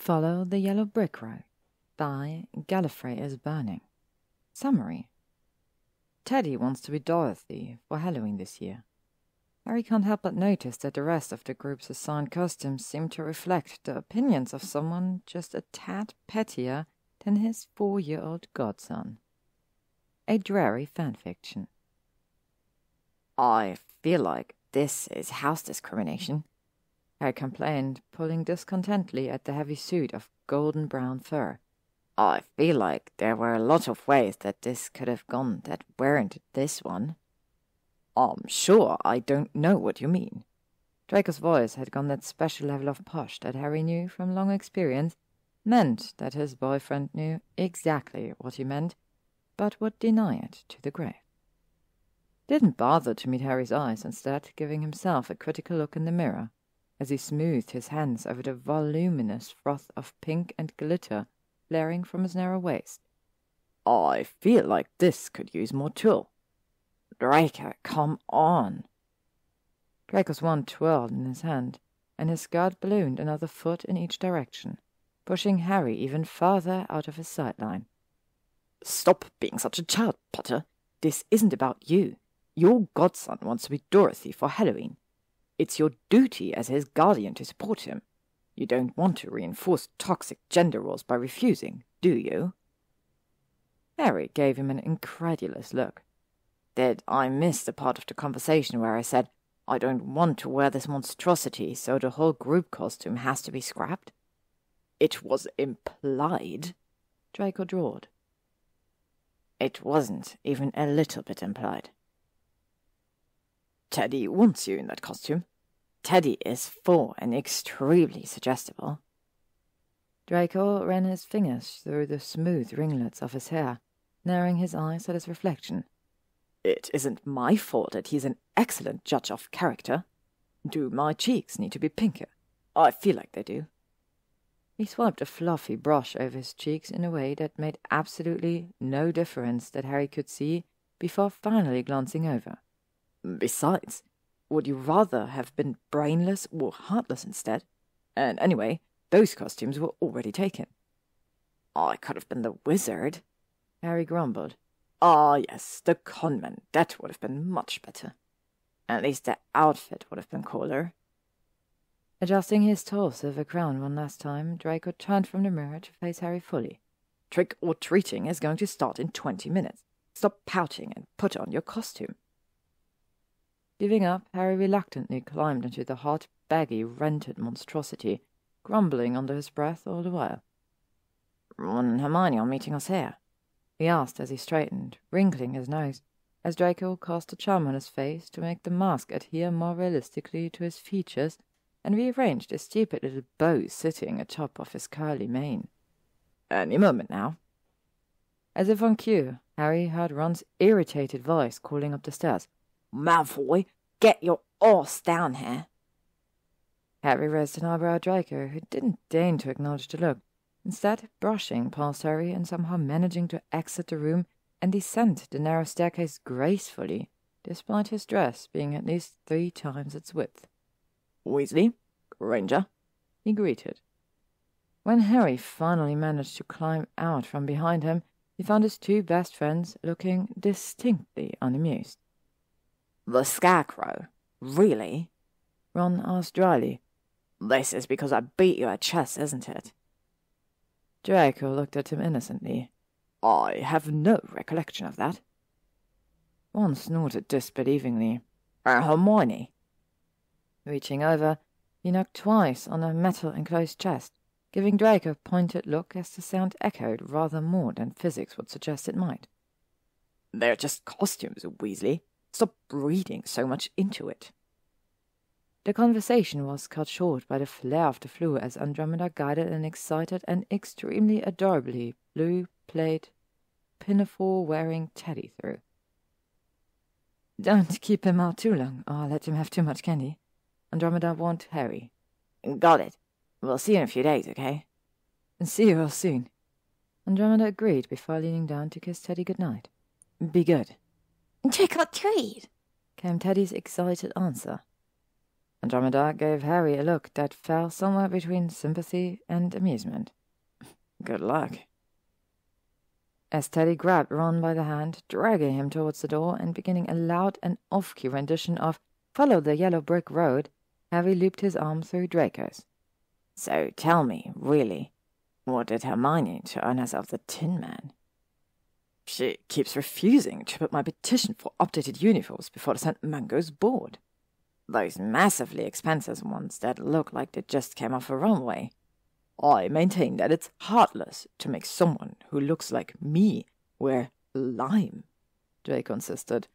Follow the Yellow Brick Road by Gallifreyisburning. Summary. Teddy wants to be Dorothy for Halloween this year. Harry can't help but notice that the rest of the group's assigned costumes seem to reflect the opinions of someone just a tad pettier than his 4-year-old godson. A Drarry fanfiction. I feel like this is house discrimination, Harry complained, pulling discontentedly at the heavy suit of golden brown fur. I feel like there were a lot of ways that this could have gone that weren't this one. I'm sure I don't know what you mean. Draco's voice had gone that special level of posh that Harry knew from long experience meant that his boyfriend knew exactly what he meant, but would deny it to the grave. Didn't bother to meet Harry's eyes, instead giving himself a critical look in the mirror as he smoothed his hands over the voluminous froth of pink and glitter flaring from his narrow waist. I feel like this could use more tulle. Draco, come on. Draco's wand twirled in his hand, and his skirt ballooned another foot in each direction, pushing Harry even farther out of his sideline. Stop being such a child, Potter. This isn't about you. Your godson wants to be Dorothy for Halloween. It's your duty as his guardian to support him. You don't want to reinforce toxic gender roles by refusing, do you? Harry gave him an incredulous look. Did I miss the part of the conversation where I said, I don't want to wear this monstrosity, so the whole group costume has to be scrapped? It was implied, Draco drawled. It wasn't even a little bit implied. Teddy wants you in that costume. Teddy is full and extremely suggestible. Draco ran his fingers through the smooth ringlets of his hair, narrowing his eyes at his reflection. It isn't my fault that he's an excellent judge of character. Do my cheeks need to be pinker? I feel like they do. He swiped a fluffy brush over his cheeks in a way that made absolutely no difference that Harry could see before finally glancing over. Besides, would you rather have been brainless or heartless instead? And anyway, those costumes were already taken. I could have been the wizard, Harry grumbled. Ah, yes, the conman. That would have been much better. At least the outfit would have been cooler. Adjusting his torso for crown one last time, Draco turned from the mirror to face Harry fully. Trick or treating is going to start in 20 minutes. Stop pouting and put on your costume. Giving up, Harry reluctantly climbed into the hot, baggy, rented monstrosity, grumbling under his breath all the while. Ron and Hermione are meeting us here, he asked as he straightened, wrinkling his nose, as Draco cast a charm on his face to make the mask adhere more realistically to his features and rearranged a stupid little bow sitting atop of his curly mane. Any moment now. As if on cue, Harry heard Ron's irritated voice calling up the stairs. Malfoy, get your arse down here. Harry raised an eyebrow at Draco, who didn't deign to acknowledge the look, instead brushing past Harry and somehow managing to exit the room and descend the narrow staircase gracefully, despite his dress being at least 3 times its width. Weasley, Granger, he greeted. When Harry finally managed to climb out from behind him, he found his 2 best friends looking distinctly unamused. The Scarecrow? Really? Ron asked dryly. This is because I beat you at chess, isn't it? Draco looked at him innocently. I have no recollection of that. Ron snorted disbelievingly. Hermione. Reaching over, he knocked twice on a metal-enclosed chest, giving Draco a pointed look as the sound echoed rather more than physics would suggest it might. They're just costumes, Weasley. Stop reading so much into it. The conversation was cut short by the flare of the flue as Andromeda guided an excited and extremely adorably blue-plaid, pinafore-wearing Teddy through. Don't keep him out too long, or I'll let him have too much candy, Andromeda warned Harry. Got it. We'll see you in a few days, okay? See you real soon. Andromeda agreed before leaning down to kiss Teddy goodnight. Be good. Trick or treat, came Teddy's excited answer. Andromeda gave Harry a look that fell somewhere between sympathy and amusement. Good luck. As Teddy grabbed Ron by the hand, dragging him towards the door and beginning a loud and off-key rendition of Follow the Yellow Brick Road, Harry looped his arm through Draco's. So tell me, really, what did Hermione to earn herself the Tin Man? She keeps refusing to put my petition for updated uniforms before the St. Mungo's board. Those massively expensive ones that look like they just came off a runway. I maintain that it's heartless to make someone who looks like me wear lime, Draco insisted.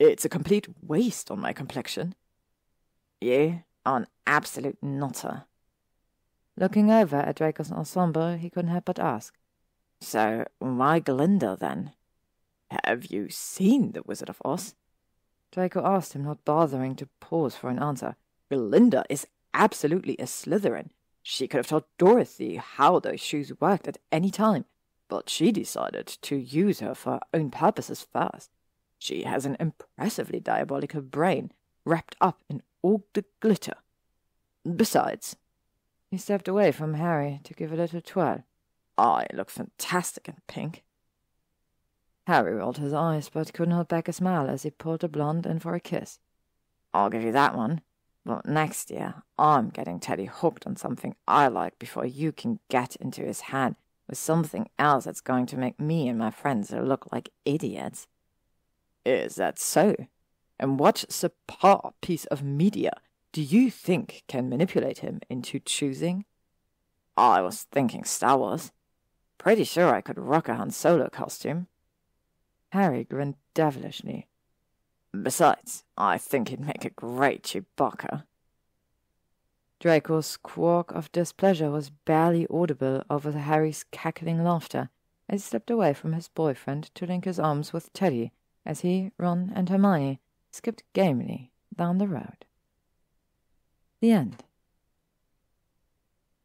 It's a complete waste on my complexion. You are an absolute nutter. Looking over at Draco's ensemble, he couldn't help but ask. So why Glinda, then? Have you seen The Wizard of Oz? Draco asked him, not bothering to pause for an answer. Glinda is absolutely a Slytherin. She could have taught Dorothy how those shoes worked at any time, but she decided to use her for her own purposes first. She has an impressively diabolical brain, wrapped up in all the glitter. Besides, he stepped away from Harry to give a little twirl. I look fantastic in pink. Harry rolled his eyes, but couldn't hold back a smile as he pulled the blonde in for a kiss. I'll give you that one. But next year, I'm getting Teddy hooked on something I like before you can get into his head with something else that's going to make me and my friends look like idiots. Is that so? And what subpar piece of media do you think can manipulate him into choosing? I was thinking Star Wars. Pretty sure I could rock a Han Solo costume. Harry grinned devilishly. Besides, I think he'd make a great Chewbacca. Draco's squawk of displeasure was barely audible over Harry's cackling laughter as he slipped away from his boyfriend to link his arms with Teddy as he, Ron, and Hermione skipped gamely down the road. The end.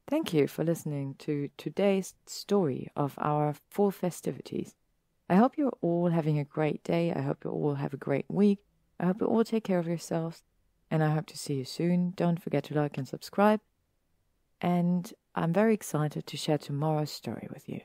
Thank you for listening to today's story of our fall festivities. I hope you're all having a great day. I hope you all have a great week. I hope you all take care of yourselves. And I hope to see you soon. Don't forget to like and subscribe. And I'm very excited to share tomorrow's story with you.